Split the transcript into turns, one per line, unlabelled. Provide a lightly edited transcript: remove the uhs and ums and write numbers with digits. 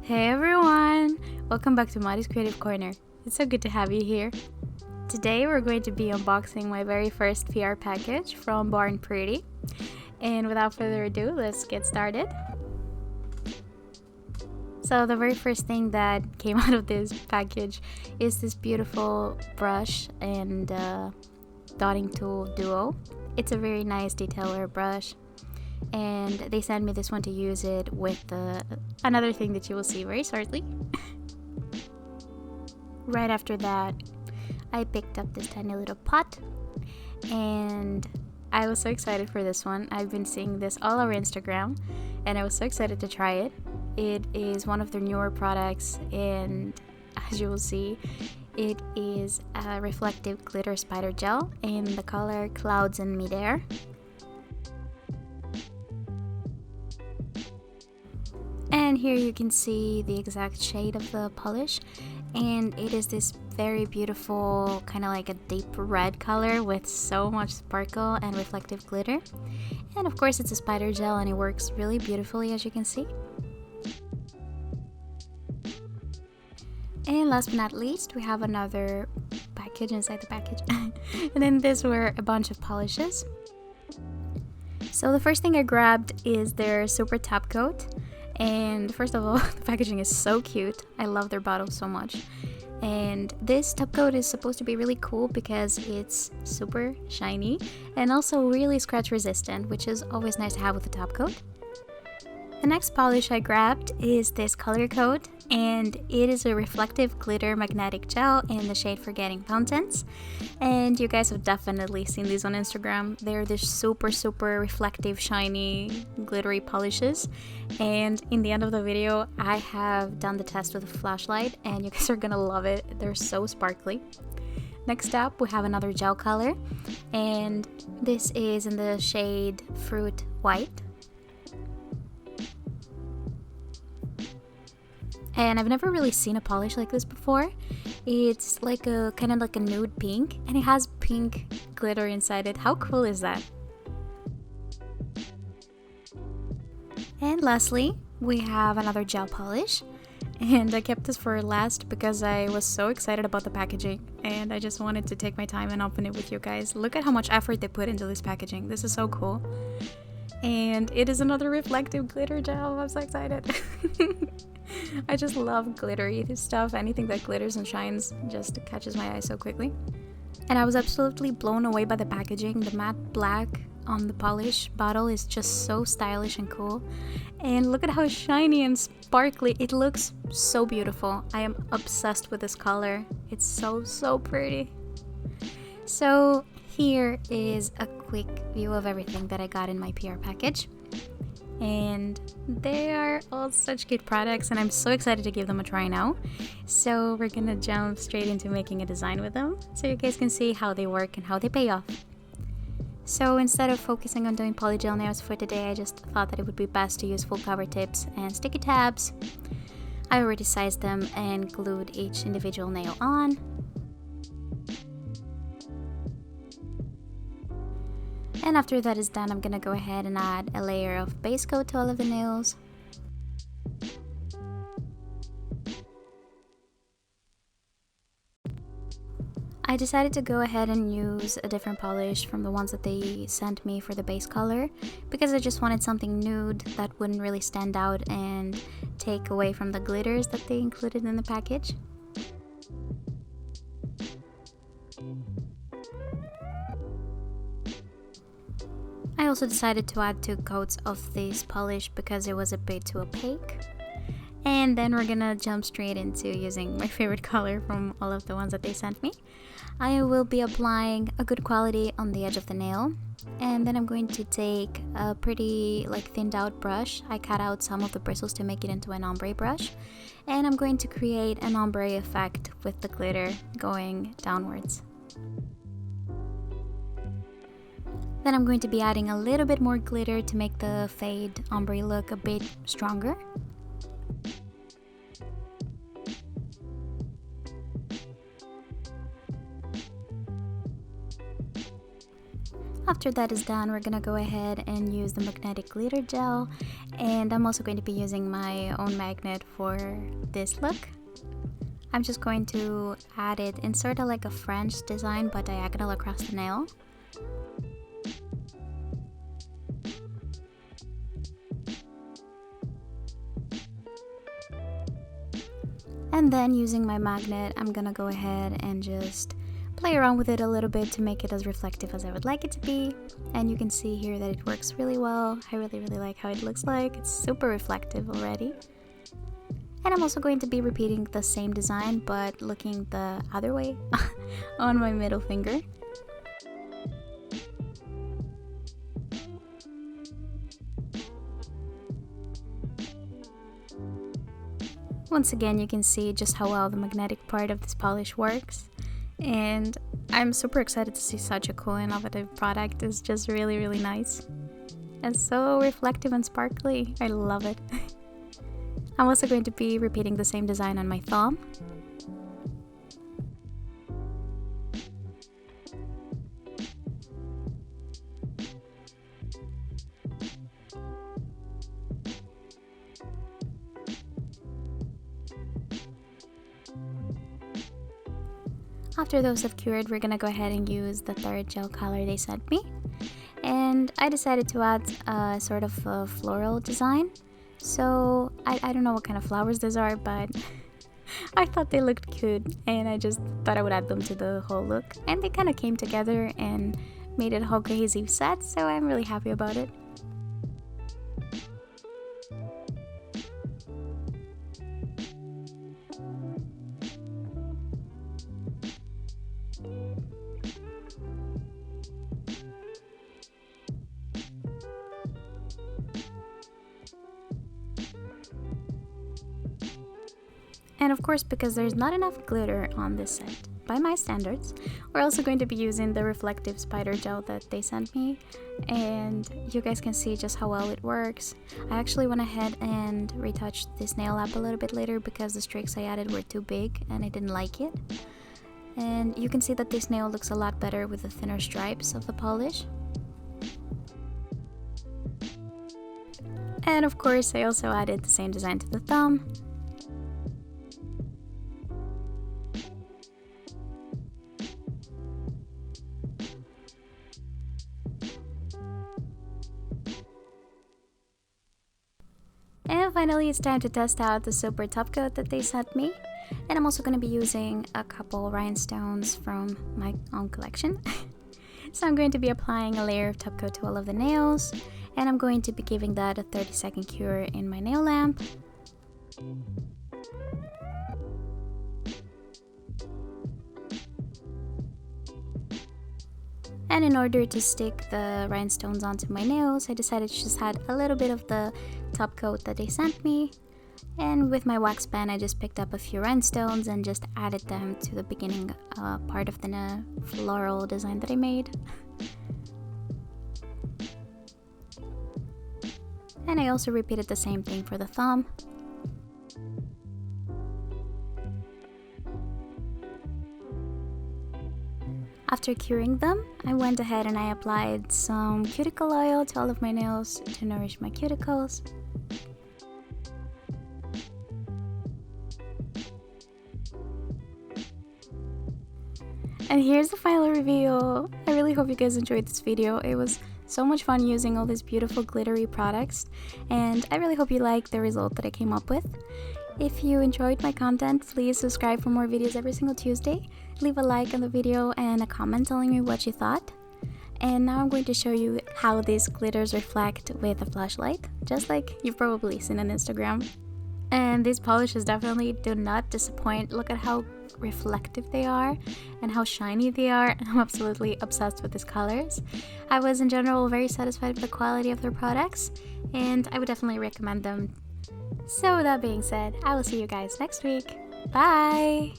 Hey everyone! Welcome back to Mari's Creative Corner. It's so good to have you here. Today we're going to be unboxing my very first PR package from Born Pretty. And without further ado, let's get started. So the very first thing that came out of this package is this beautiful brush and dotting tool duo. It's a very nice detailer brush. And they sent me this one to use it with another thing that you will see very shortly. Right after that, I picked up this tiny little pot, and I was so excited for this one. I've been seeing this all over Instagram, and I was so excited to try it. It is one of their newer products, and as you will see, it is a reflective glitter spider gel in the color Clouds in Midair. And here you can see the exact shade of the polish, and it is this very beautiful kind of like a deep red color with so much sparkle and reflective glitter. And of course it's a spider gel and it works really beautifully, as you can see. And last but not least, we have another package inside the package. And then these were a bunch of polishes. So the first thing I grabbed is their super top coat. And first of all, the packaging is so cute. I love their bottle so much. And this top coat is supposed to be really cool because it's super shiny and also really scratch resistant, which is always nice to have with the top coat. The next polish I grabbed is this color coat, and it is a reflective glitter magnetic gel in the shade Forgetting Fountains. And you guys have definitely seen these on Instagram. They're this super reflective, shiny, glittery polishes. And in the end of the video, I have done the test with a flashlight, and you guys are gonna love it. They're so sparkly. Next up, we have another gel color, and this is in the shade Fruit White. And I've never really seen a polish like this before. It's like a kind of like a nude pink, and it has pink glitter inside it. How cool is that? And lastly, we have another gel polish, and I kept this for last because I was so excited about the packaging and I just wanted to take my time and open it with you guys. Look at how much effort they put into this packaging. This is so cool. And it is another reflective glitter gel. I'm so excited. I just love glittery stuff. Anything that glitters and shines just catches my eye so quickly. And I was absolutely blown away by the packaging. The matte black on the polish bottle is just so stylish and cool. And look at how shiny and sparkly. It looks so beautiful. I am obsessed with this color. It's so pretty. So here is a quick view of everything that I got in my PR package. And they are all such good products, and I'm so excited to give them a try now. So we're gonna jump straight into making a design with them so you guys can see how they work and how they pay off. So instead of focusing on doing polygel nails for today, I just thought that it would be best to use full cover tips and sticky tabs. I already sized them and glued each individual nail on. And after that is done, I'm gonna go ahead and add a layer of base coat to all of the nails. I decided to go ahead and use a different polish from the ones that they sent me for the base color because I just wanted something nude that wouldn't really stand out and take away from the glitters that they included in the package. I also decided to add 2 coats of this polish because it was a bit too opaque. And then we're gonna jump straight into using my favorite color from all of the ones that they sent me. I will be applying a good quality on the edge of the nail, and then I'm going to take a pretty thinned out brush. I cut out some of the bristles to make it into an ombre brush, and I'm going to create an ombre effect with the glitter going downwards. Then I'm going to be adding a little bit more glitter to make the fade ombre look a bit stronger. After that is done, we're gonna go ahead and use the magnetic glitter gel, and I'm also going to be using my own magnet for this look. I'm just going to add it in sort of like a French design but diagonal across the nail. And then using my magnet, I'm gonna go ahead and just play around with it a little bit to make it as reflective as I would like it to be. And you can see here that it works really well. I really like how it looks like. It's super reflective already. And I'm also going to be repeating the same design but looking the other way on my middle finger. Once again, you can see just how well the magnetic part of this polish works, and I'm super excited to see such a cool innovative product. It's just really nice and so reflective and sparkly. I love it. I'm also going to be repeating the same design on my thumb. After those have cured, we're gonna go ahead and use the third gel color they sent me. And I decided to add a sort of a floral design. So I don't know what kind of flowers these are, but I thought they looked cute and I just thought I would add them to the whole look. And they kind of came together and made it a whole cohesive set, so I'm really happy about it. And of course, because there's not enough glitter on this set, by my standards, we're also going to be using the reflective spider gel that they sent me, and you guys can see just how well it works. I actually went ahead and retouched this nail up a little bit later because the streaks I added were too big and I didn't like it. And you can see that this nail looks a lot better with the thinner stripes of the polish. And of course, I also added the same design to the thumb. And finally, it's time to test out the super top coat that they sent me. And I'm also going to be using a couple rhinestones from my own collection. So I'm going to be applying a layer of top coat to all of the nails. And I'm going to be giving that a 30-second cure in my nail lamp. And in order to stick the rhinestones onto my nails, I decided to just add a little bit of the top coat that they sent me. And with my wax pen, I just picked up a few rhinestones and just added them to the beginning part of the floral design that I made. And I also repeated the same thing for the thumb. After curing them, I went ahead and I applied some cuticle oil to all of my nails to nourish my cuticles. And here's the final reveal. I really hope you guys enjoyed this video. It was so much fun using all these beautiful glittery products, and I really hope you like the result that I came up with. If you enjoyed my content, please subscribe for more videos every single Tuesday. Leave a like on the video and a comment telling me what you thought. And now I'm going to show you how these glitters reflect with a flashlight, just like you've probably seen on Instagram. And these polishes definitely do not disappoint. Look at how reflective they are and how shiny they are. I'm absolutely obsessed with these colors. I was in general very satisfied with the quality of their products, and I would definitely recommend them. So with that being said, I will see you guys next week. Bye!